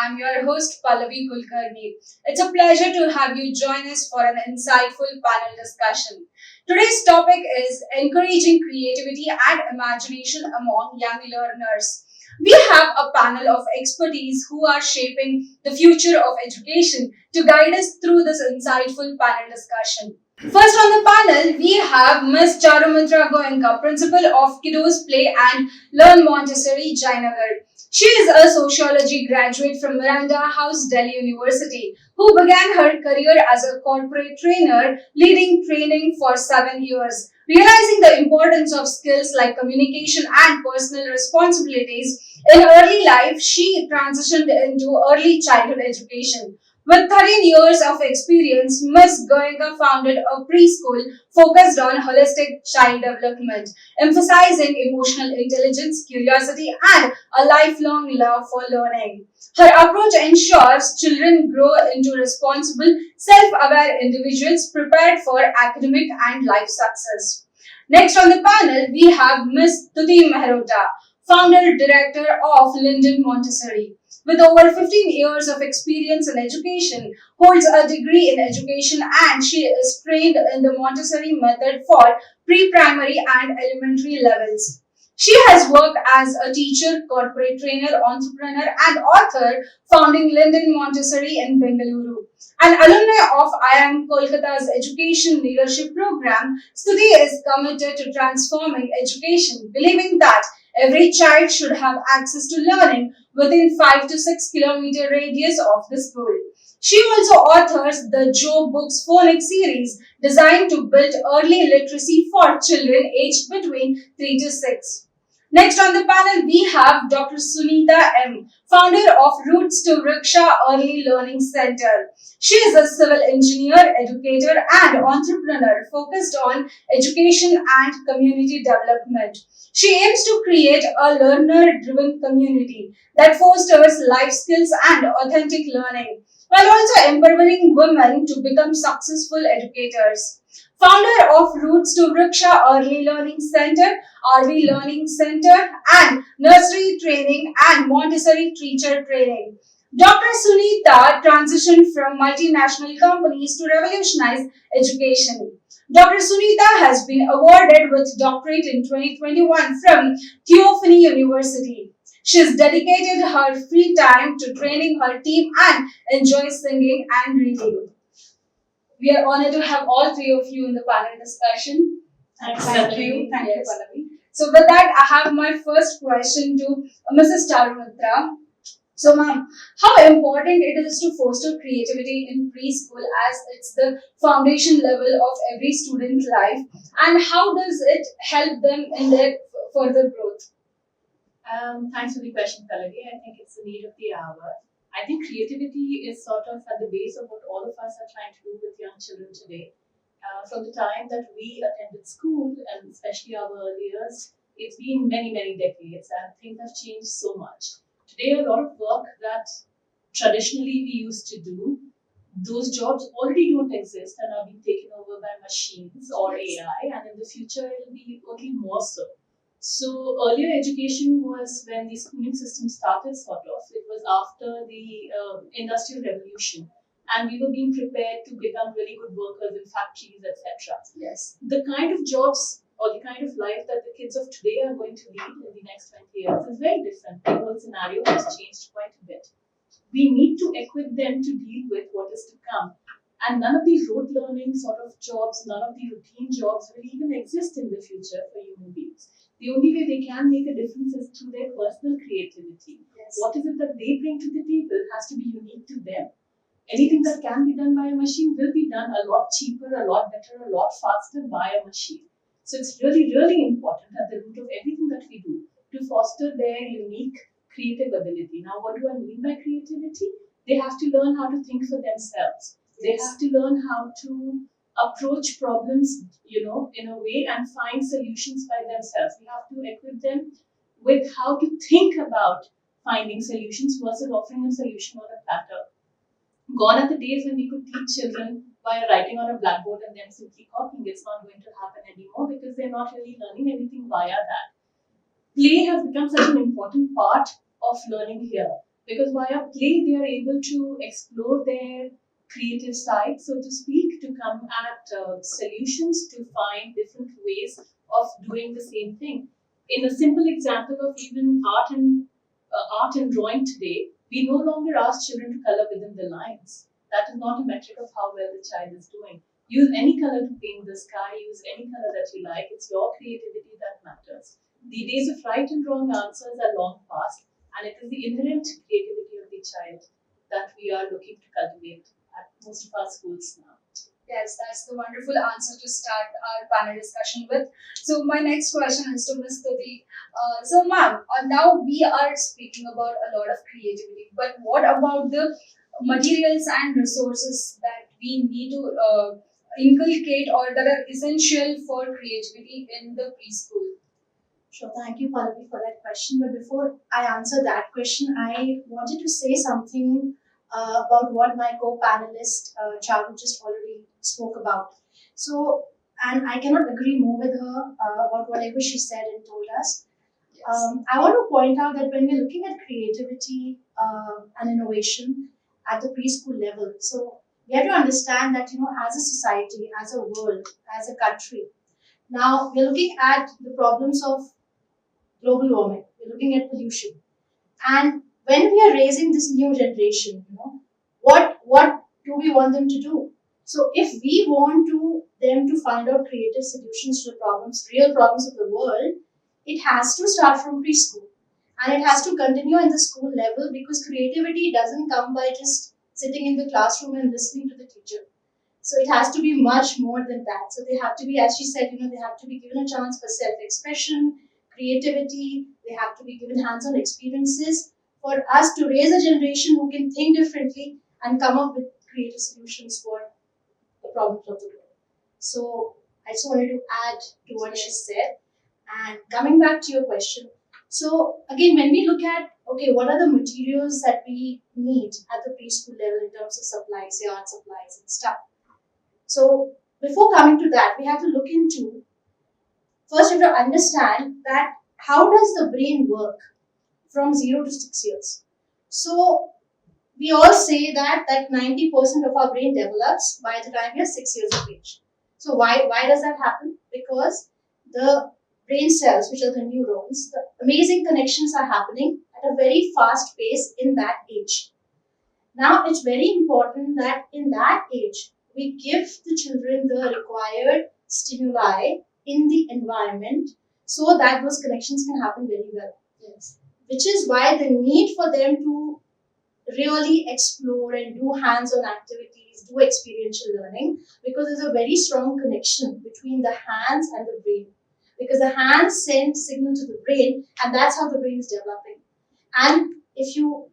I'm your host Pallavi Kulkarni. It's a pleasure to have you join us for an insightful panel discussion. Today's topic is encouraging creativity and imagination among young learners. We have a panel of expertise who are shaping the future of education to guide us through this insightful panel discussion. First on the panel, we have Ms. Charumitra Goenka, Principal of Kidoz Play and Learn Montessori, Jainagar. She is a sociology graduate from Miranda House, Delhi University, who began her career as a corporate trainer, leading training for 7 years. Realizing the importance of skills like communication and personal responsibilities in early life, she transitioned into early childhood education. With 13 years of experience, Ms. Goenka founded a preschool focused on holistic child development, emphasizing emotional intelligence, curiosity, and a lifelong love for learning. Her approach ensures children grow into responsible, self-aware individuals prepared for academic and life success. Next on the panel, we have Ms. Tuti Mehrota, founder director of Linden Montessori. With over 15 years of experience in education, holds a degree in education, and she is trained in the Montessori method for pre-primary and elementary levels. She has worked as a teacher, corporate trainer, entrepreneur, and author, founding Linden Montessori in Bangalore. An alumni of IIM Kolkata's Education Leadership Program, Stuti is committed to transforming education, believing that every child should have access to learning within 5 to 6 kilometer radius of the school. She also authors the Joe Books Phonics series designed to build early literacy for children aged between 3 to 6. Next on the panel, we have Dr. Sunita M., founder of Roots to Vruksh Early Learning Center. She is a civil engineer, educator, and entrepreneur focused on education and community development. She aims to create a learner-driven community that fosters life skills and authentic learning, while also empowering women to become successful educators. Founder of Roots to Vriksha Early Learning Center, RV Learning Center, and Nursery Training and Montessori Teacher Training. Dr. Sunita transitioned from multinational companies to revolutionize education. Dr. Sunita has been awarded with doctorate in 2021 from Theophany University. She has dedicated her free time to training her team and enjoys singing and reading. We are honored to have all three of you in the panel discussion. Thank you. Thank Yes. you, Pallavi. So with that, I have my first question to Mrs. Charumitra. So, ma'am, how important it is to foster creativity in preschool as it's the foundation level of every student's life, and how does it help them in their further growth? Thanks for the question, Pallavi. I think it's the need of the hour. I think creativity is sort of at the base of what all of us are trying to do with young children today. From the time that we attended school, and especially our early years, it's been many, many decades, and things have changed so much. Today, a lot of work that traditionally we used to do, those jobs already don't exist and are being taken over by machines or AI, and in the future, it will be only more so. So earlier education was when the schooling system started, sort of. It was after the Industrial Revolution, and we were being prepared to become really good workers in factories, etc. Yes. The kind of jobs or the kind of life that the kids of today are going to lead in the next 20 years is very different. The whole scenario has changed quite a bit. We need to equip them to deal with what is to come. And none of these rote learning sort of jobs, none of the routine jobs will even exist in the future for human beings. The only way they can make a difference is through their personal creativity. Yes. What is it that they bring to the table has to be unique to them. Anything that can be done by a machine will be done a lot cheaper, a lot better, a lot faster by a machine. So it's really, really important at the root of everything that we do to foster their unique creative ability. Now, what do I mean by creativity? They have to learn how to think for themselves. They have to learn how to approach problems, in a way and find solutions by themselves. We have to equip them with how to think about finding solutions versus offering a solution on a platter. Gone are the days when we could teach children by writing on a blackboard and then simply copying. It's not going to happen anymore because they're not really learning anything via that. Play has become such an important part of learning here. because via play they are able to explore their creative side, so to speak, to come at solutions, to find different ways of doing the same thing. In a simple example of even art and drawing today, we no longer ask children to color within the lines. That is not a metric of how well the child is doing. Use any color to paint the sky, use any color that you like. It's your creativity that matters. The days of right and wrong answers are long past, and it is the inherent creativity of the child that we are looking to cultivate at most of our schools now. Yes, that's the wonderful answer to start our panel discussion with. So my next question is to Ms. Tuti. So ma'am, now we are speaking about a lot of creativity, but what about the materials and resources that we need to inculcate or that are essential for creativity in the preschool? Sure, thank you, Pallavi, for that question. But before I answer that question, I wanted to say something about what my co-panelist Charu just already spoke about. So, and I cannot agree more with her about whatever she said and told us. Yes. I want to point out that when we're looking at creativity and innovation at the preschool level, so we have to understand that, as a society, as a world, as a country, now we're looking at the problems of global warming. We're looking at pollution. And when we are raising this new generation, what do we want them to do? So if we want them to find out creative solutions to the problems, real problems of the world, it has to start from preschool. And it has to continue in the school level, because creativity doesn't come by just sitting in the classroom and listening to the teacher. So it has to be much more than that. So they have to be, as she said, they have to be given a chance for self-expression, creativity. They have to be given hands-on experiences for us to raise a generation who can think differently and come up with creative solutions for the problems of the world. So I just wanted to add to what she said. And coming back to your question, so again, when we look at, okay, what are the materials that we need at the preschool level in terms of supplies, say art supplies and stuff. So before coming to that, we have to look into, first we have to understand that how does the brain work from 0 to 6 years. So we all say that 90% of our brain develops by the time we are 6 years of age. So why does that happen? Because the brain cells, which are the neurons, the amazing connections are happening at a very fast pace in that age. Now it's very important that in that age, we give the children the required stimuli in the environment so that those connections can happen very well. Yes. Which is why the need for them to really explore and do hands-on activities, do experiential learning, because there's a very strong connection between the hands and the brain. Because the hands send signal to the brain, and that's how the brain is developing. And if you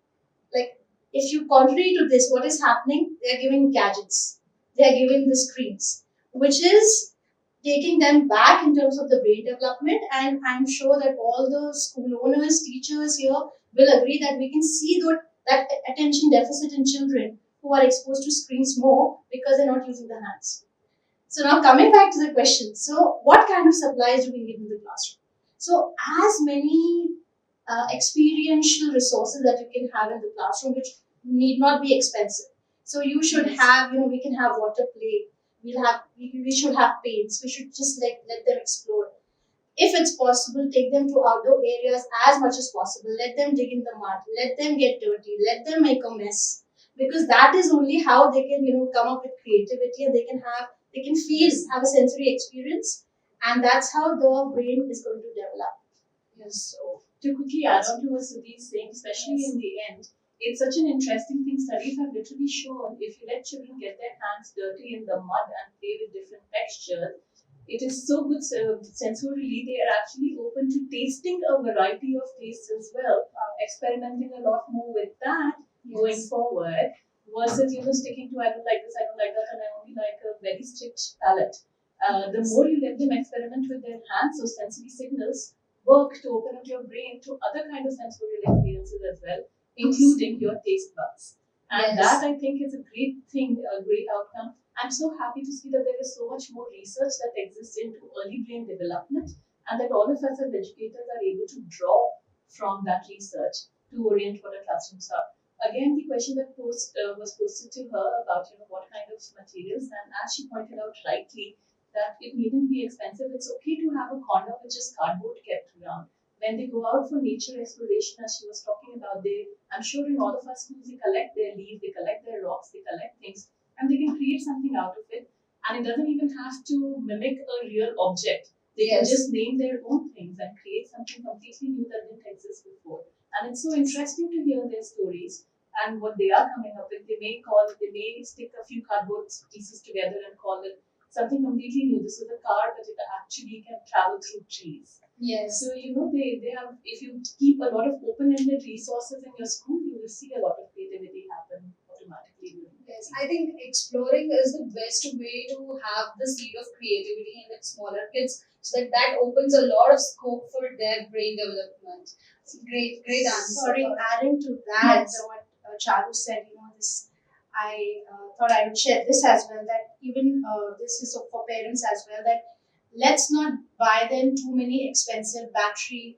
contrary to this, what is happening? They are giving gadgets. They are giving the screens, which is taking them back in terms of the brain development. And I'm sure that all the school owners, teachers here will agree that we can see that attention deficit in children who are exposed to screens more because they're not using the hands. So now coming back to the question, so what kind of supplies do we need in the classroom? So as many experiential resources that you can have in the classroom, which need not be expensive. So you should have, we can have water play. We should have paints. We should just let them explore. If it's possible, take them to outdoor areas as much as possible. Let them dig in the mud. Let them get dirty. Let them make a mess. Because that is only how they can, come up with creativity, and they can feel, have a sensory experience, and that's how the brain is going to develop. Yes. So to quickly add on to what Sudhi is saying, especially in the end, it's such an interesting thing. Studies have literally shown if you let children get their hands dirty in the mud and play with different textures, it is so good sensorily. They are actually open to tasting a variety of tastes as well, experimenting a lot more with that going forward, versus sticking to I don't like this, I don't like that, and I only like a very strict palate. The more you let them experiment with their hands, so sensory signals work to open up your brain to other kind of sensorial experiences as well, including your taste buds. And that I think is a great thing, a great outcome. I'm so happy to see that there is so much more research that exists into early brain development, and that all of us as educators are able to draw from that research to orient what our classrooms are. Again, the question that was posted to her about what kind of materials, and as she pointed out rightly, that it needn't be expensive. It's okay to have a corner with just cardboard kept around. When they go out for nature exploration, as she was talking about, I'm sure in all of our schools, they collect their leaves, they collect their rocks, they collect things, and they can create something out of it. And it doesn't even have to mimic a real object. They can just name their own things and create something completely new that didn't exist before. And it's so interesting to hear their stories and what they are coming up with. They may stick a few cardboard pieces together and call it something completely new. This is a car, but it actually can travel through trees. Yes. So they have. If you keep a lot of open-ended resources in your school, you will see a lot of creativity happen automatically. Yes, I think exploring is the best way to have the seed of creativity in the smaller kids, so that opens a lot of scope for their brain development. Great answer. Sorry, adding to that, Yes. what Charu said, this I thought I would share this as well. That even this is for parents as well. That let's not buy them too many expensive battery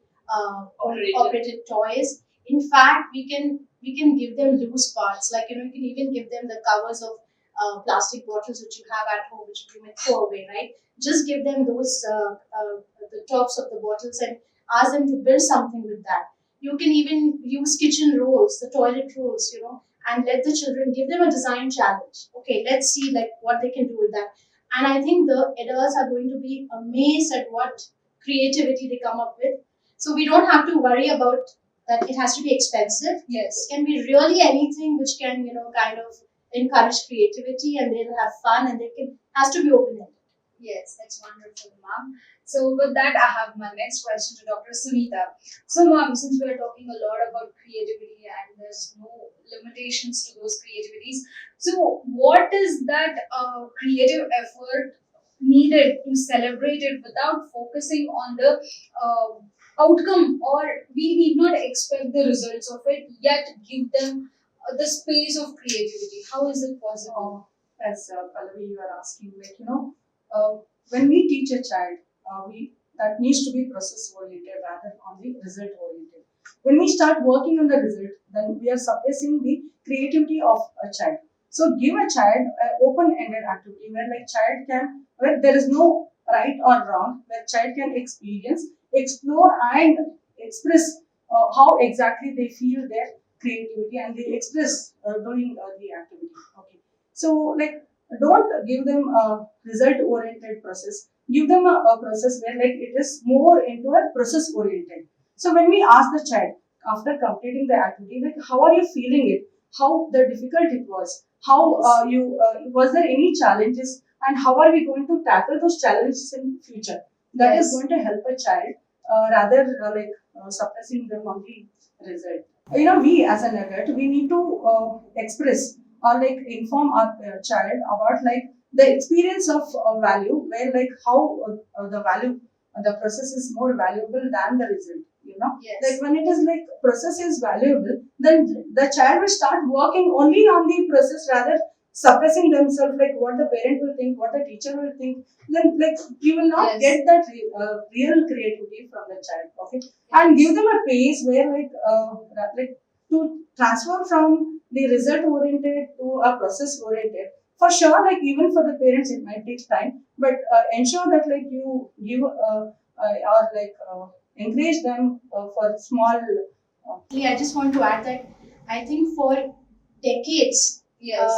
operated toys. In fact, we can give them loose parts. Like you can even give them the covers of plastic bottles which you have at home, which you may throw away, right? Just give them those the tops of the bottles and ask them to build something with that. You can even use kitchen rolls, the toilet rolls, and let the children give them a design challenge. Okay, let's see like what they can do with that. And I think the adults are going to be amazed at what creativity they come up with. So we don't have to worry about that it has to be expensive. Yes. It can be really anything which can, kind of encourage creativity, and they'll have fun, and has to be open-ended. Yes, that's wonderful, ma'am. So with that, I have my next question to Dr. Sunita. So, ma'am, since we are talking a lot about creativity and there's no limitations to those creativities, so what is that creative effort needed to celebrate it without focusing on the outcome, or we need not expect the results of it, yet give them the space of creativity? How is it possible? As Pallavi, you are asking, when we teach a child, we that needs to be process oriented rather on the result oriented. When we start working on the result, then we are suppressing the creativity of a child. So give a child an open-ended activity where there is no right or wrong, where child can experience, explore, and express how exactly they feel their creativity, and they express during the activity. Okay, so don't give them a result oriented process. Give them a process where it is more into a process oriented. So when we ask the child after completing the activity, how are you feeling it, how the difficult it was, how you was there any challenges, and how are we going to tackle those challenges in future, that is going to help a child rather suppressing them on the result. We as an adult, we need to express or inform our child about the experience of value, where how the value, the process is more valuable than the result. Yes. When it is process is valuable, then the child will start working only on the process rather suppressing themselves, what the parent will think, what the teacher will think. Then you will not get that real creativity from the child. Okay, and give them a pace where to transfer from the result oriented to a process oriented. For sure, even for the parents it might take time, but ensure that you give or encourage them for small I just want to add that I think for decades, Yes.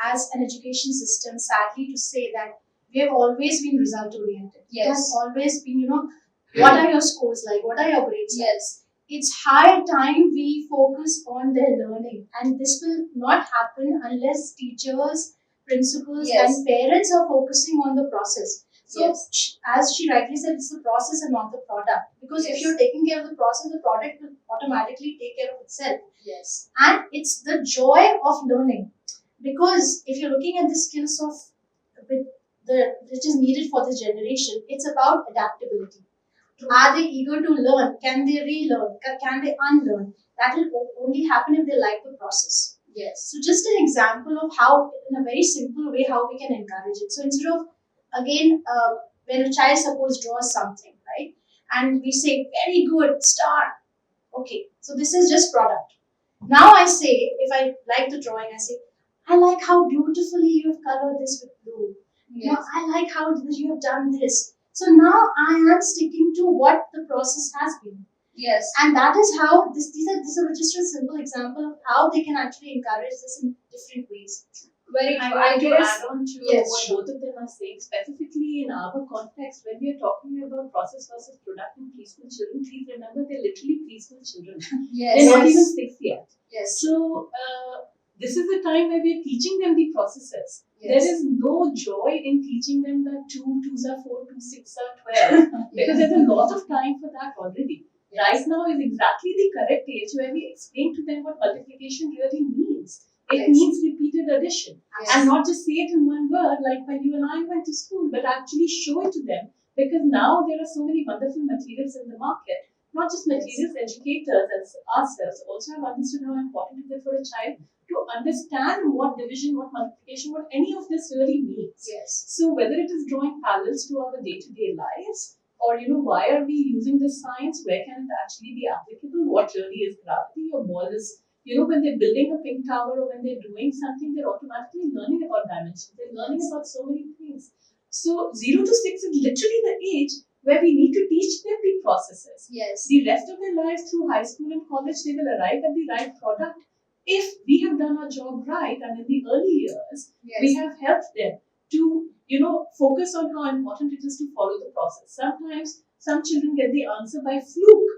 as an education system, sadly to say that we have always been result oriented. It has Yes. always been, what are your scores like? What are your grades like? Yes. It's high time we focus on their learning, and this will not happen unless teachers, principals, Yes. and parents are focusing on the process. So, Yes. as she rightly said, it's the process and not the product. Because if Yes. you're taking care of the process, the product will automatically take care of itself. Yes. And it's the joy of learning. Because if you're looking at the skills of which is needed for this generation, it's about adaptability. Are they eager to learn? Can they relearn? Can they unlearn? That will only happen if they like the process. Yes. So just an example of how, in a very simple way, how we can encourage it. So instead of, again, when a child suppose draws something, right? And we say, very good, star. Okay, so this is just product. Now I say, if I like the drawing, I say, I like how beautifully you have colored this with blue. You know, Yes. I like how you have done this. So now I am sticking to what the process has been. Yes. And that is how these are just a simple example of how they can actually encourage this in different ways. Very I true. want I to guess. add on to Yes, what sure. both of them are saying, specifically in our context, when we are talking about process versus product in preschool children, please remember they're literally preschool children. Yes. They're not Yes. even 6 yet. Yes. So, this is the time where we're teaching them the processes. Yes. There is no joy in teaching them that 2 2s are 4, 2 6 are 12, because there's a lot of time for that already. Right now is exactly the correct age where we explain to them what multiplication really means. It Yes. means repeated addition. Yes. And not just say it in one word like when you and I went to school, but actually show it to them, because now there are so many wonderful materials in the market. Not just materials, educators as ourselves also have understood how important it is for a child to understand what division, what multiplication, what any of this really means. Yes. So whether it is drawing parallels to our day-to-day lives, or why are we using this science, where can it actually be applicable, what really is gravity or ball is, when they're building a pink tower or when they're doing something, they're automatically learning about dimensions. They're learning about so many things. So 0 to 6 is literally the age where we need to teach them the processes. Yes. The rest of their lives through high school and college, they will arrive at the right product if we have done our job right, and in the early years, we have helped them to, focus on how important it is to follow the process. Sometimes some children get the answer by fluke.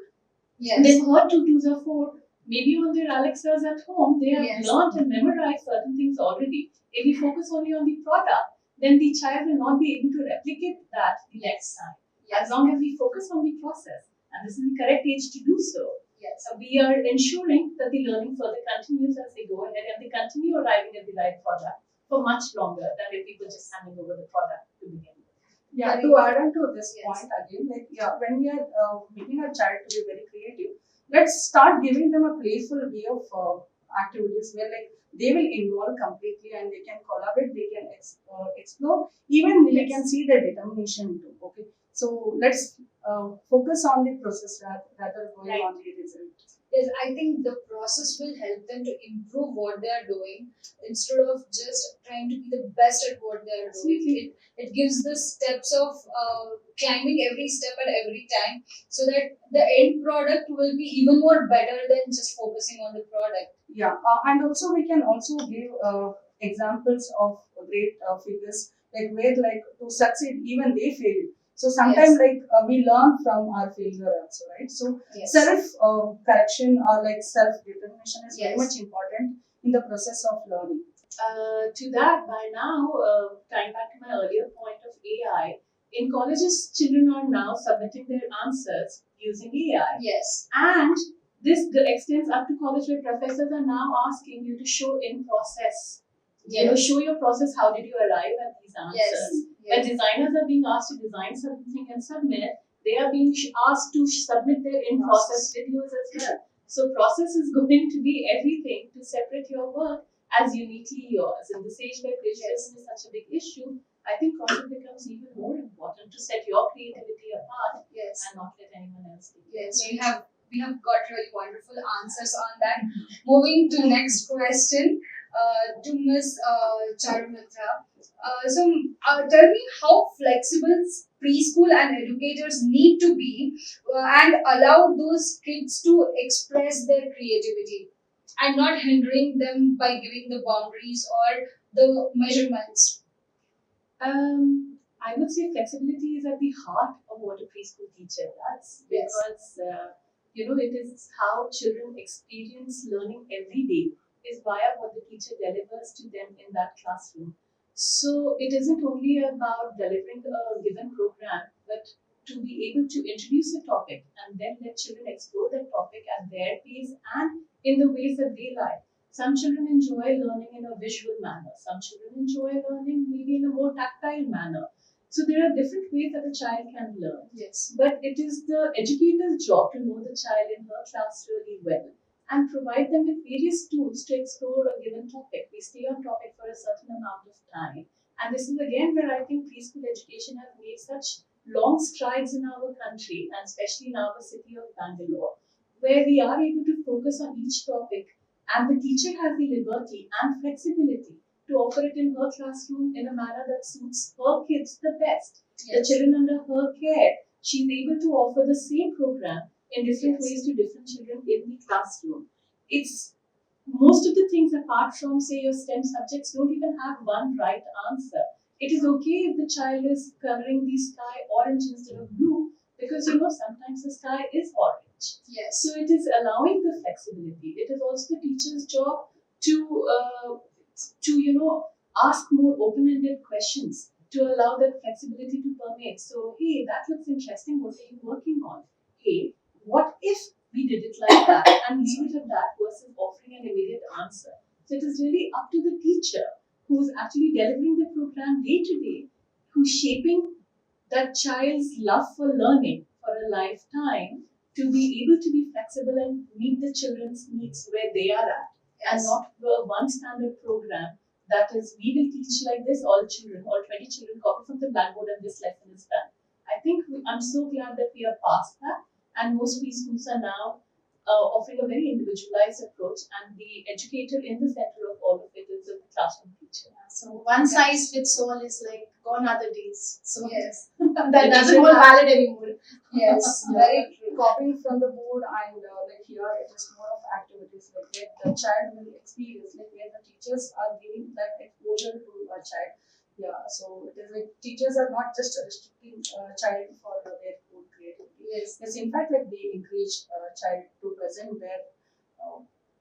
Yes. They've heard 2 2s are 4. Maybe on their Alexas at home, they have Yes. learned and memorized certain things already. If we focus only on the product, then the child will not be able to replicate that the next time. As long as we focus on the process, and this is the correct age to do so, Yes. we are ensuring that the learning further continues as they go ahead, and they continue arriving at the right product for much longer than if we were just handing over the product to begin with. Yeah, Very to add on to this Yes. point again, when we are making our child to be very creative, let's start giving them a playful way of activities where they will involve completely and they can collaborate, they can explore, even we can see their determination too. Okay, so let's focus on the process rather going Right. on the result. Yes, I think the process will help them to improve what they are doing instead of just trying to be the best at what they are doing. It gives the steps of climbing every step at every time so that the end product will be even more better than just focusing on the product. Yeah, and also we can also give examples of great figures where to succeed even they failed. So sometimes we learn from our failure also, right? So Yes. self correction or self determination is very Yes. much important in the process of learning. To that, by now, tying back to my earlier point of AI, in colleges, children are now submitting their answers using AI. Yes. And this extends up to college, where professors are now asking you to show in process. Show your process. How did you arrive at these answers? When designers are being asked to design something and submit, they are being asked to submit their in process videos as well. So process is going to be everything to separate your work as uniquely yours. In this age where plagiarism is such a big issue, I think process becomes even more important to set your creativity apart Yes. and not let anyone else do it. Yes, we have got really wonderful answers on that. Moving to next question to Miss Charumitra. Tell me how flexible preschool and educators need to be and allow those kids to express their creativity and not hindering them by giving the boundaries or the measurements. I would say flexibility is at the heart of what a preschool teacher does, Yes. because it is how children experience learning every day is via what the teacher delivers to them in that classroom. So it isn't only about delivering a given program, but to be able to introduce a topic and then let children explore that topic at their pace and in the ways that they like. Some children enjoy learning in a visual manner. Some children enjoy learning maybe in a more tactile manner. So there are different ways that a child can learn. Yes. But it is the educator's job to know the child in her class really well and provide them with various tools to explore a given topic. We stay on topic for a certain amount of time. And this is again where I think preschool education has made such long strides in our country, and especially in our city of Bangalore, where we are able to focus on each topic, and the teacher has the liberty and flexibility to offer it in her classroom in a manner that suits her kids the best. The children under her care, she's able to offer the same program in different ways to different children in the classroom. It's most of the things apart from, say, your STEM subjects don't even have one right answer. It is okay if the child is coloring the sky orange instead of blue, because sometimes the sky is orange. Yes. So it is allowing the flexibility. It is also the teacher's job to ask more open-ended questions to allow that flexibility to permeate. So, hey, that looks interesting. What are you working on? Hey, what if we did it like that and leave it at that versus offering an immediate answer? So it is really up to the teacher who's actually delivering the program day to day, who's shaping that child's love for learning for a lifetime, to be able to be flexible and meet the children's needs where they are at, and not one standard program that is, we will teach like this, all 20 children copy from the blackboard and this lesson is done. I think I'm so glad that we are past that, and most preschools are now offering a very individualized approach, and the educator in the center of all of it is the classroom teacher. So one size fits all is like gone are the days. So Yes. that doesn't hold valid anymore. Yes, very true. Copying from the board, and like here it is more of activities like where the child will experience, like where the teachers are giving that exposure to a child. Yeah, so it is like teachers are not just restricting a child for their own creativity. Yes. Yes, in fact, like they encourage a child to present their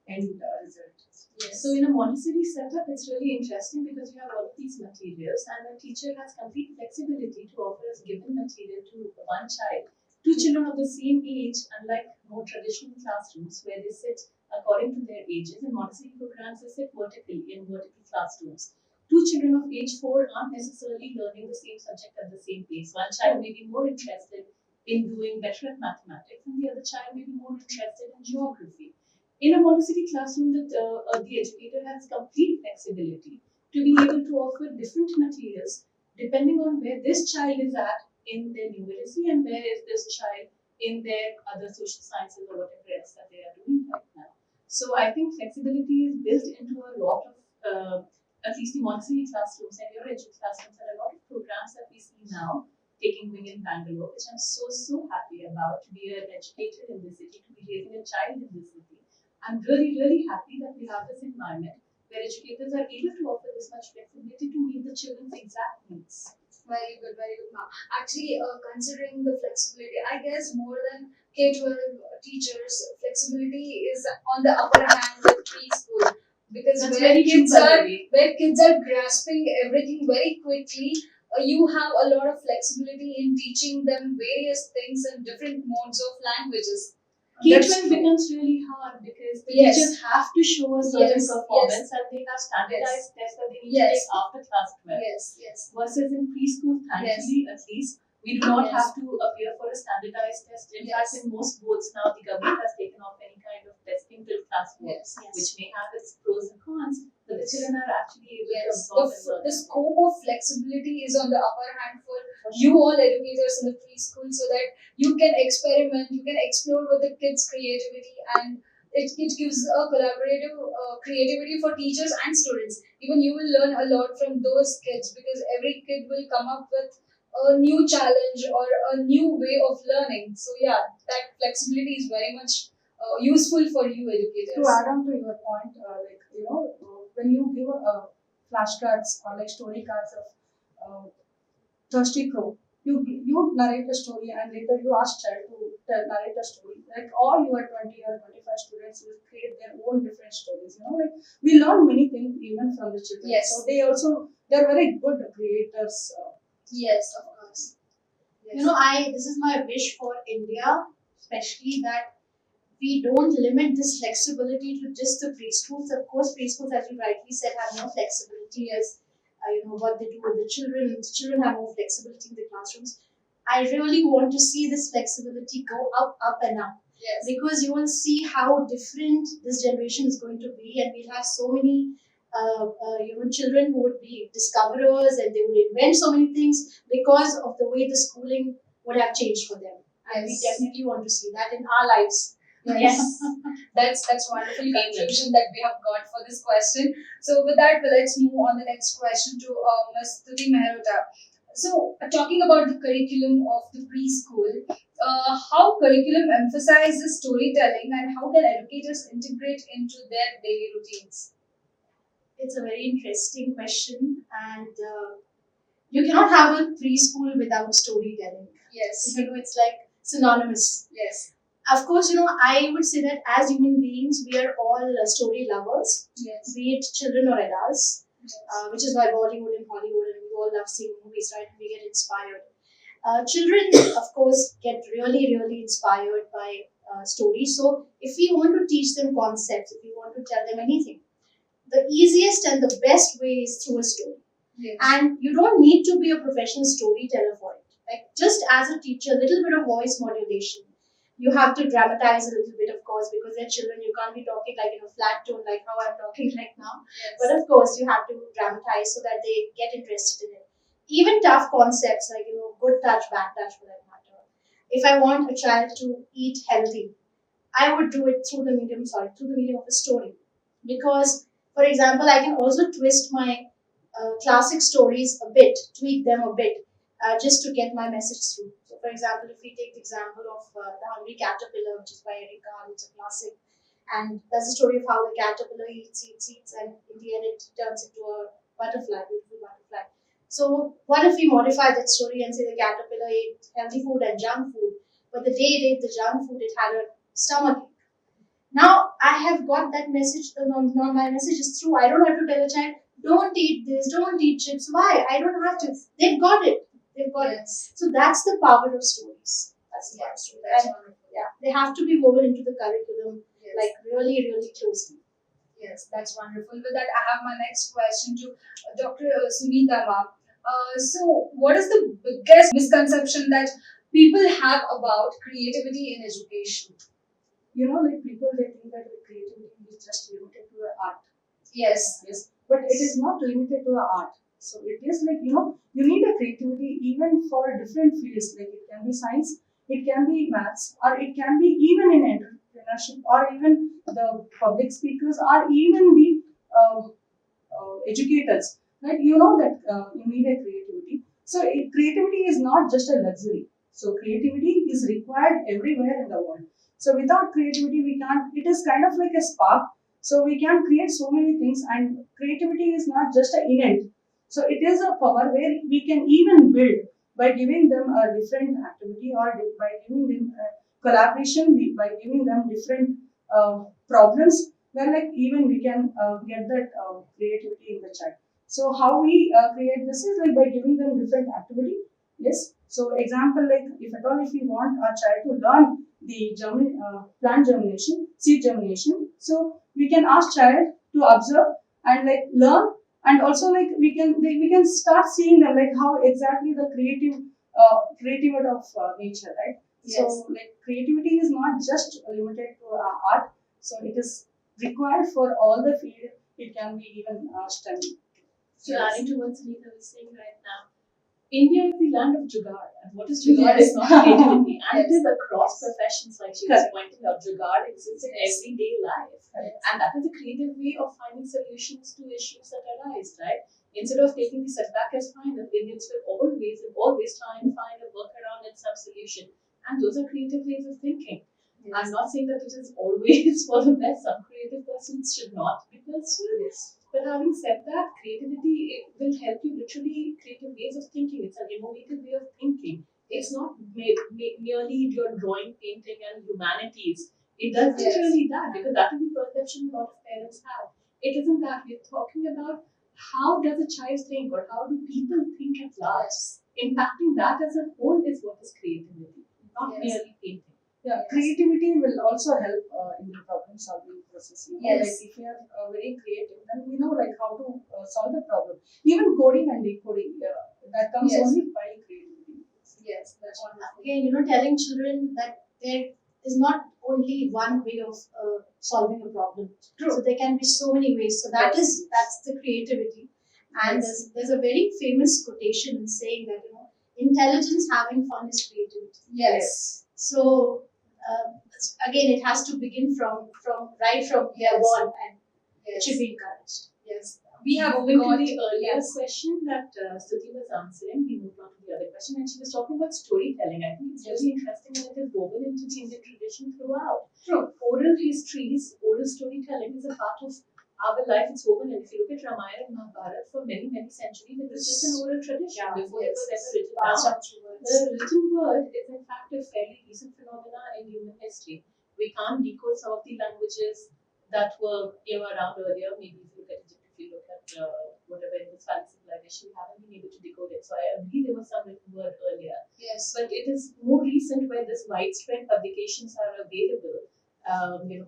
end result. Yes. So in a Montessori setup, it's really interesting because you have all of these materials, and the teacher has complete flexibility to offer a given material to one child. Two children of the same age, unlike more traditional classrooms where they sit according to their ages. In Montessori programs, they sit vertically in vertical classrooms. Two children of age 4 aren't necessarily learning the same subject at the same pace. One child may be more interested in doing better at mathematics, and the other child may be more interested in geography. In a Montessori classroom, the educator has complete flexibility to be able to offer different materials depending on where this child is at in their numeracy and where is this child in their other social sciences or whatever else that they are doing right now. So I think flexibility is built into a lot of, at least the Montessori classrooms and your education classrooms, and a lot of programs that we see now taking wing in Bangalore, which I'm so happy about, to be an educator in this city, to be raising a child in this city. I'm really happy that we have this environment where educators are able to offer this much flexibility to meet the children's exact needs. Very good, ma'am. Actually, considering the flexibility, I guess more than K-12 teachers, flexibility is on the upper hand with preschool, because That's where very true, kids by the are way. where kids are grasping everything very quickly. You have a lot of flexibility in teaching them various things in different modes of languages. K-12 becomes really hard because the Yes. teachers have to show a certain Yes, performance, and they have standardized tests that they need to Yes. take after class 12. Yes. Versus in preschool, thankfully, at least, we do not have to appear for a standardized test. In Yes. fact, in most boards now, the government has taken off any kind of testing till class 4, Yes. which may have its pros and cons, but the children are actually able to Yes, absorb and learn. the scope of flexibility is on the upper hand for you all educators in the preschool, so that you can experiment, you can explore with the kids' creativity, and it gives a collaborative creativity for teachers and students. Even you will learn a lot from those kids, because every kid will come up with a new challenge or a new way of learning. So yeah, that flexibility is very much useful for you educators. To add on to your point, when you give flashcards or like story cards of Thirsty Crow, you narrate a story and later you ask child to narrate a story. Like all your 20 or 25 students will create their own different stories. Like we learn many things even from the children. Yes. So they're very good creators. Yes, of course. Yes. This is my wish for India, especially that we don't limit this flexibility to just the preschools. Of course, preschools, as you rightly said, have more flexibility as what they do with the children. The children have more flexibility in the classrooms. I really want to see this flexibility go up and up. Yes. Because you will see how different this generation is going to be, and we'll have so many children who would be discoverers, and they would invent so many things because of the way the schooling would have changed for them. And we Yes. definitely want to see that in our lives. Yes, that's wonderful conclusion that we have got for this question. So with that, let's move on the next question to Ms. Tuti Mehrota. So talking about the curriculum of the preschool, how curriculum emphasizes storytelling and how can educators integrate into their daily routines? It's a very interesting question, and you cannot have a preschool without storytelling. Yes, It's like synonymous. yes, Of course, I would say that as human beings, we are all story lovers, yes, be it children or adults, yes. which is why Bollywood and Hollywood, and we all love seeing movies, right? We get inspired. Children, of course, get really, really inspired by stories. So, if we want to teach them concepts, if we want to tell them anything, the easiest and the best way is through a story. Yes. And you don't need to be a professional storyteller for it. Like just as a teacher, a little bit of voice modulation. You have to dramatize a little bit, of course, because they're children. You can't be talking like in a flat tone, like how I'm talking right now. Yes. But of course, you have to dramatize so that they get interested in it. Even tough concepts like good touch, bad touch, for that matter. If I want a child to eat healthy, I would do it through the medium of a story. Because, for example, I can also twist my classic stories a bit, tweak them a bit, just to get my message through. So, for example, if we take the example of The Hungry Caterpillar, which is by Eric Carle, it's a classic, and that's the story of how the caterpillar eats, and in the end it turns into a butterfly, beautiful butterfly. So, what if we modify that story and say the caterpillar ate healthy food and junk food, but the day it ate the junk food, it had a stomach. Now I have got that message. No, my message is through. I don't have to tell a child, don't eat this, don't eat chips. Why? I don't have to. They've got it. They've got it. Yes. So that's the power of stories. That's the power of stories. That's And wonderful. yeah, they have to be woven into the curriculum Yes. like really, really closely. Yes, that's wonderful. With that, I have my next question to Dr. Sunita Ma. So, what is the biggest misconception that people have about creativity in education? Like people, they think that the creativity is just limited to the art. Yes, Yes, but it is not limited to the art. So it is like, you need a creativity even for different fields. Like it can be science, it can be maths, or it can be even in entrepreneurship, or even the public speakers, or even the educators. Right? You know that you need a creativity. So creativity is not just a luxury. So creativity is required everywhere in the world. So without creativity, we can't. It is kind of like a spark. So we can create so many things, and creativity is not just an innate. So it is a power where we can even build by giving them a different activity, or by giving them collaboration, by giving them different problems. Where like even we can get that creativity in the child. So how we create this is like by giving them different activity. Yes. So example, like if we want our child to learn the plant germination, seed germination, so we can ask child to observe and like learn, and also like we can start seeing them like how exactly the creativity of nature, right? Yes. So like creativity is not just limited to art, so it is required for all the field. It can be even STEM. So adding to what Sunita was saying right now, India is the land of jugaad, and what is jugaad Yes. is not creativity, and Yes. it is across professions, like she was pointing out. Jugaad exists in everyday life, and that is a creative way of finding solutions to issues that arise, right? Instead of taking the setback as final, Indians will always try and find a workaround and some solution, and those are creative ways of thinking. Yes. I'm not saying that it is always for the best. Some creative persons should not be pursued. Yes. But having said that, creativity will help you literally creative ways of thinking. It's an innovative way of thinking. It's not merely your drawing, painting, and humanities. It doesn't Yes. really that, because that is the perception a lot of parents have. It isn't that. We're talking about how does a child think, or how do people think at large. Yes. Impacting that as a whole is what is creativity, not Yes. merely painting. Yeah, Yes. creativity will also help in the problem solving process. Yes. Like if you are very creative, then we know like how to solve the problem. Even coding and decoding, that comes Yes. only by creativity. Yes, that's wonderful. Again, telling children that there is not only one way of solving a problem. True. So there can be so many ways. So that's the creativity. And Yes. there's a very famous quotation saying that intelligence having fun is creativity. Yes. So again, it has to begin from right from year Yes. one, and it Yes. should be encouraged. Yes. We have Moving got to the earlier yes. question that Stuti was answering, we moved on to the other question, and she was talking about storytelling. I think it's Yes. really interesting and it is woven into the Indian tradition throughout. True. Oral histories, oral storytelling is a part of our life. It's woven, and if you look at Ramayana and Mahabharata, for many, many centuries, it was just an oral tradition Yeah, before it was yes. ever written Passed down. on through words. The written word is in fact a fairly recent phenomena in human history. We can't decode some of the languages that were around earlier. Maybe if you look at Egypt, if you look at whatever Indus Valley civilization, we haven't been able to decode it. So I agree there was some written word earlier. Yes. But it is more recent where this widespread publications are available.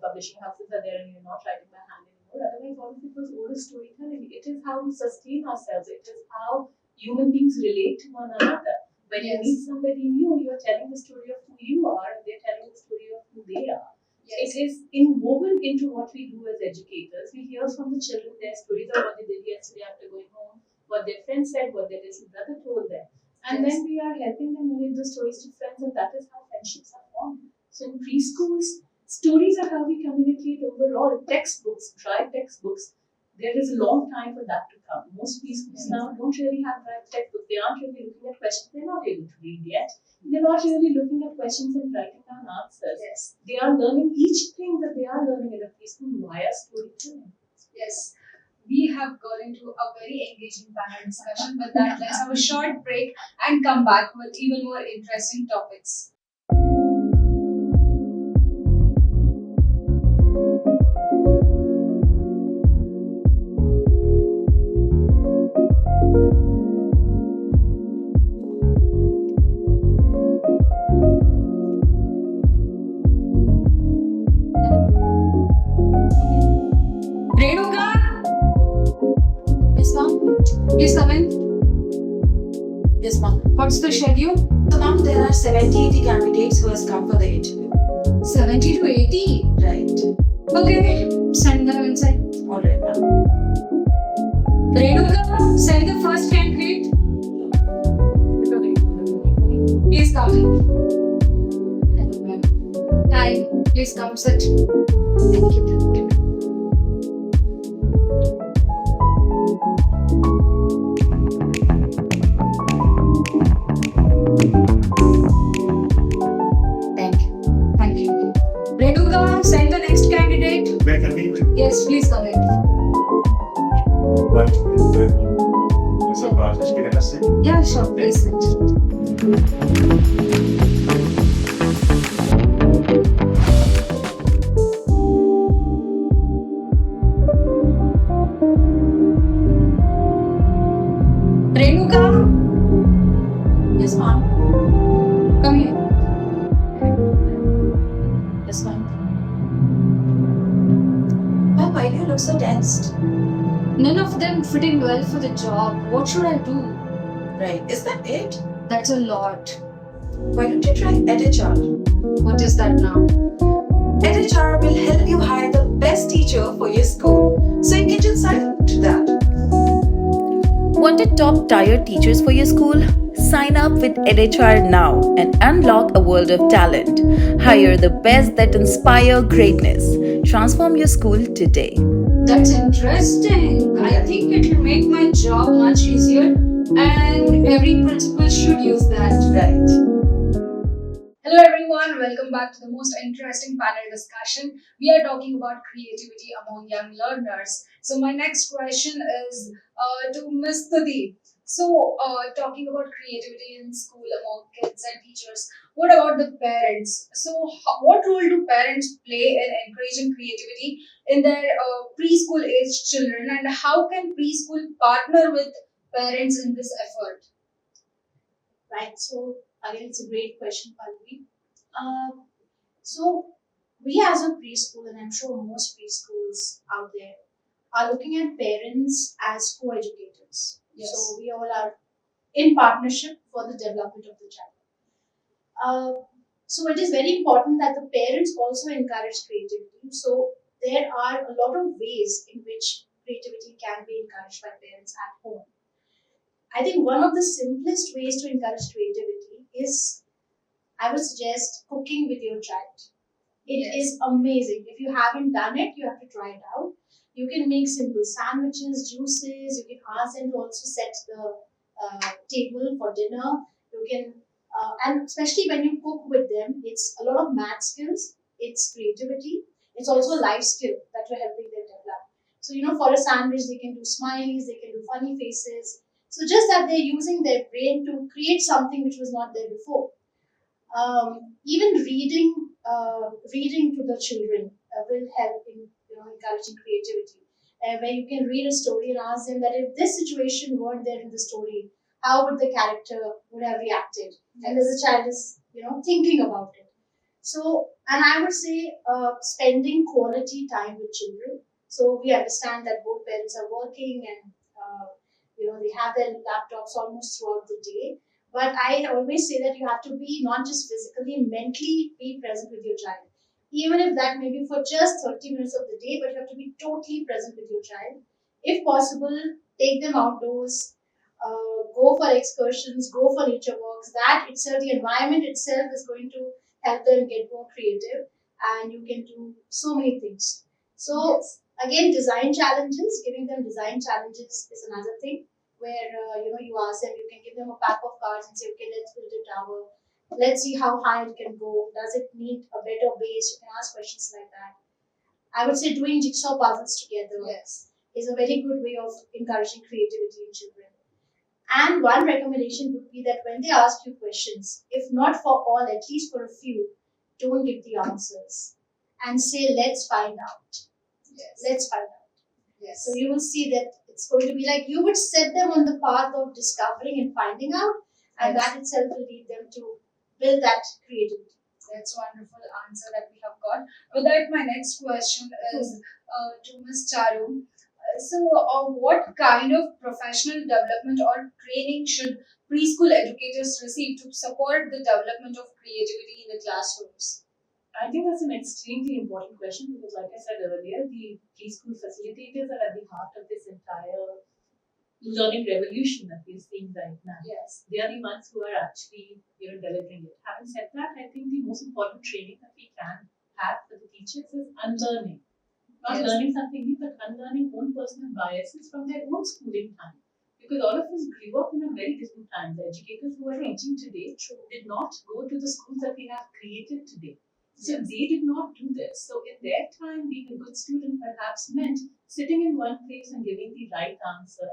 Publishing houses are there and you're not writing by hand anymore. Otherwise, all of it was oral storytelling. It is how we sustain ourselves. It is how human beings relate to one another. When you Yes. meet somebody new, you're telling the story of who you are and they're telling the story of who they are. Yes. It is inwoven into what we do as educators. We hear from the children their stories of what they did yesterday after going home, what their friend said, what their little brother told them. And Yes. then we are helping them relate the stories to friends, and that is how friendships are formed. So in preschools, stories are how we communicate overall. Textbooks, dry textbooks, there is a long time for that to come. Most preschools now don't really have dry textbooks. They aren't really looking at questions. They're not able to read yet. They're not really looking at questions and writing down answers. Yes. They are learning each thing that they are learning in a preschool via storytelling. Yes. We have got into a very engaging panel discussion, but that let's have a short break and come back with even more interesting topics. Renuka, Yes, ma'am. please come in. Yes, ma'am. What's the schedule? So, ma'am, there are 70-80 candidates who has come for the interview. 70 to 80. Right. Okay, send them inside. All right, ma'am. Renuka, send the first candidate. Please come in. Hello, ma'am. Hi, please come sit. Thank you. Thank you. Thank you. Renuka, send the next candidate. Where can we? Yes, please come in. But Mr. Basis, can I say? Yeah, sure, please sit. Renuka, Yes, ma'am. come here. Yes, ma'am. Ma'am, why do you look so tensed? None of them fitting well for the job. What should I do? Right. Is that it? That's a lot. Why don't you try EdHR? What is that now? EdHR will help you hire the best teacher for your school. So you can just sign up to that. Wanted top tier teachers for your school? Sign up with EdHR now and unlock a world of talent. Hire the best that inspire greatness. Transform your school today. That's interesting. I think it will make my job much easier, and every principal should use that. Right. Hello everyone, welcome back to the most interesting panel discussion. We are talking about creativity among young learners. So my next question is to Ms. Tuti. So talking about creativity in school among kids and teachers, what about the parents? So what role do parents play in encouraging creativity in their preschool age children, and how can preschool partner with parents in this effort? Right. So again, it's a great question, Palvi. So we as a preschool, and I'm sure most preschools out there, are looking at parents as co-educators. Yes. So we all are in partnership for the development of the child. So it is very important that the parents also encourage creativity. So there are a lot of ways in which creativity can be encouraged by parents at home. I think one of the simplest ways to encourage creativity is, I would suggest, cooking with your child. It Yes. is amazing. If you haven't done it, you have to try it out. You can make simple sandwiches, juices. You can ask them to also set the table for dinner. You can, and especially when you cook with them, it's a lot of math skills. It's creativity. It's also a life skill that you're helping them develop. So for a sandwich, they can do smileys, they can do funny faces. So just that they're using their brain to create something which was not there before. Even reading to the children will help in encouraging creativity. Where you can read a story and ask them that if this situation weren't there in the story, how would the character would have reacted? And as a child is thinking about it. So, and I would say spending quality time with children. So we understand that both parents are working and they have their laptops almost throughout the day. But I always say that you have to be not just physically, mentally be present with your child. Even if that may be for just 30 minutes of the day, but you have to be totally present with your child. If possible, take them outdoors, go for excursions, go for nature walks. That itself, the environment itself is going to help them get more creative, and you can do so many things. So, again, design challenges, giving them design challenges is another thing where you ask them, you can give them a pack of cards and say, okay, let's build a tower. Let's see how high it can go. Does it need a better base? You can ask questions like that. I would say doing jigsaw puzzles together is a very good way of encouraging creativity in children. And one recommendation would be that when they ask you questions, if not for all, at least for a few, don't give the answers and say, let's find out. Let's find out. Yes. So you will see that it's going to be like you would set them on the path of discovering and finding out, and that itself will lead them to build that creativity. That's wonderful answer that we have got. With that, my next question is to Ms. Charu. What kind of professional development or training should preschool educators receive to support the development of creativity in the classrooms? I think that's an extremely important question because, like I said earlier, the preschool facilitators are at the heart of this entire learning revolution that we're seeing right now. Yes. They are the ones who are actually delivering it. Having said that, I think the most important training that we can have for the teachers is unlearning. Not learning something new, but unlearning own personal biases from their own schooling time. Because all of us grew up in a very different time. The educators who are teaching today did not go to the schools that we have created today. So they did not do this. So in their time, being a good student perhaps meant sitting in one place and giving the right answer,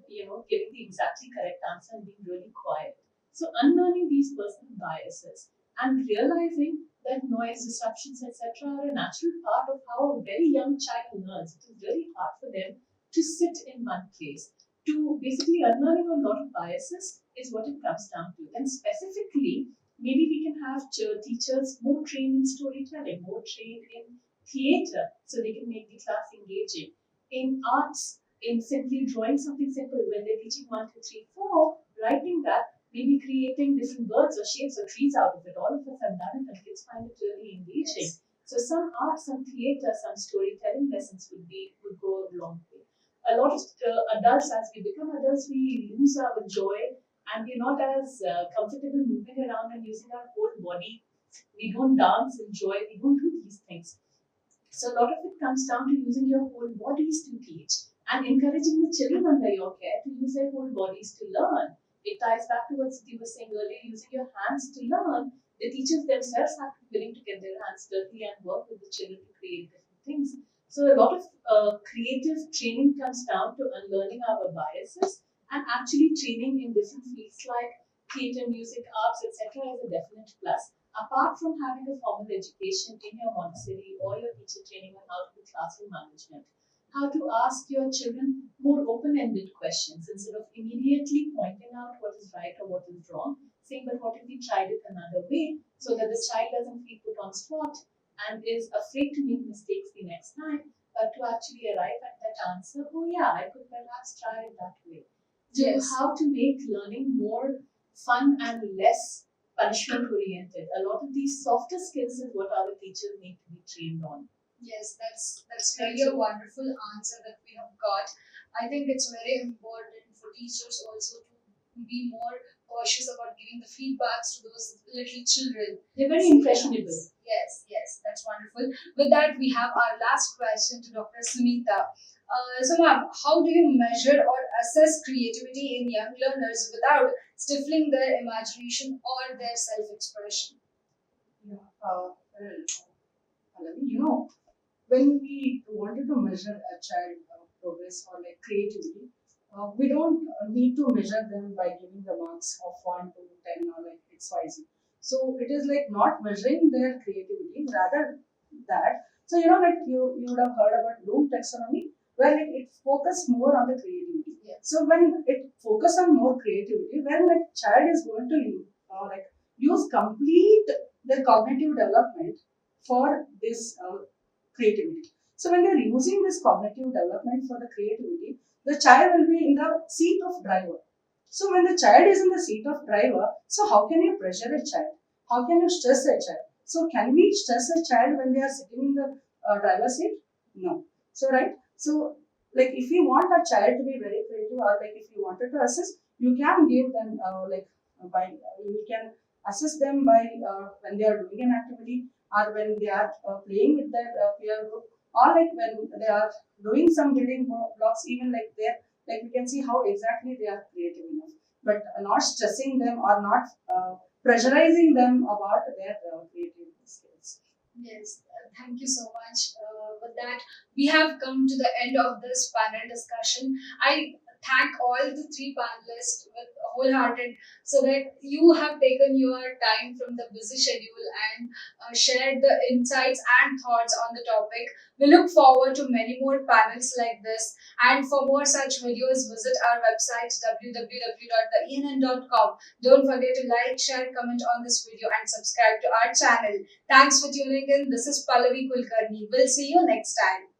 giving the exactly correct answer and being really quiet. So unlearning these personal biases and realizing that noise, disruptions, etc. are a natural part of how a very young child learns. It is really hard for them to sit in one place. To basically unlearning a lot of biases is what it comes down to. And specifically, maybe we can have teachers more trained in storytelling, more trained in theatre, so they can make the class engaging. In arts, in simply drawing something simple when they're teaching 1, 2, 3, 4, writing that, maybe creating different birds or shapes or trees out of it. All of us have done it and kids find it really engaging. So some art, some theatre, some storytelling lessons would go a long way. A lot of adults, as we become adults, we lose our joy and we're not as comfortable moving around and using our whole body. We don't dance, enjoy, we don't do these things. So a lot of it comes down to using your whole bodies to teach and encouraging the children under your care to use their whole bodies to learn. It ties back to what Siti was saying earlier, using your hands to learn. The teachers themselves have to be willing to get their hands dirty and work with the children to create different things. So a lot of creative training comes down to unlearning our biases and actually training in different fields like theatre, music, arts, etc. is a definite plus. Apart from having a formal education in your Montessori or your teacher training on how to do classroom management, how to ask your children more open-ended questions instead of immediately pointing out what is right or what is wrong, saying, but what if we tried it another way, so that the child doesn't feel put on spot and is afraid to make mistakes the next time, but to actually arrive at that answer, oh yeah, I could perhaps try it that way. So how to make learning more fun and less punishment oriented. A lot of these softer skills is what our teachers need to be trained on. Yes, that's really a wonderful answer that we have got. I think it's very important for teachers also to be more cautious about giving the feedbacks to those little children. They're very So, impressionable. Yes, that's wonderful. With that, we have our last question to Dr. Sunita. So, ma'am, how do you measure or assess creativity in young learners without stifling their imagination or their self-expression? Yeah. Pallavi, when we wanted to measure a child progress or like creativity, we don't need to measure them by giving the marks of 1 to 10 or like XYZ. So it is like not measuring their creativity, rather that. So like you would have heard about Bloom taxonomy, where like it focus more on the creativity. Yeah. So when it focus on more creativity, when like child is going to like use complete their cognitive development for this creativity. So when they're using this cognitive development for the creativity, the child will be in the seat of driver. So when the child is in the seat of driver, so how can you pressure a child? How can you stress a child? So can we stress a child when they are sitting in the driver's seat? No. So right. So like if you want a child to be very creative, or like if you wanted to assess, you can give them by you can assess them by when they are doing an activity, or when they are playing with their peer group, or like when they are doing some building blocks, even like there, like we can see how exactly they are creative enough, but not stressing them or not pressurizing them about their creative skills. Yes, thank you so much. With that, we have come to the end of this panel discussion. I thank all the three panelists with wholehearted, so that you have taken your time from the busy schedule and shared the insights and thoughts on the topic. We look forward to many more panels like this. And for more such videos, visit our website www.theENN.com. Don't forget to like, share, comment on this video, and subscribe to our channel. Thanks for tuning in. This is Pallavi Kulkarni. We'll see you next time.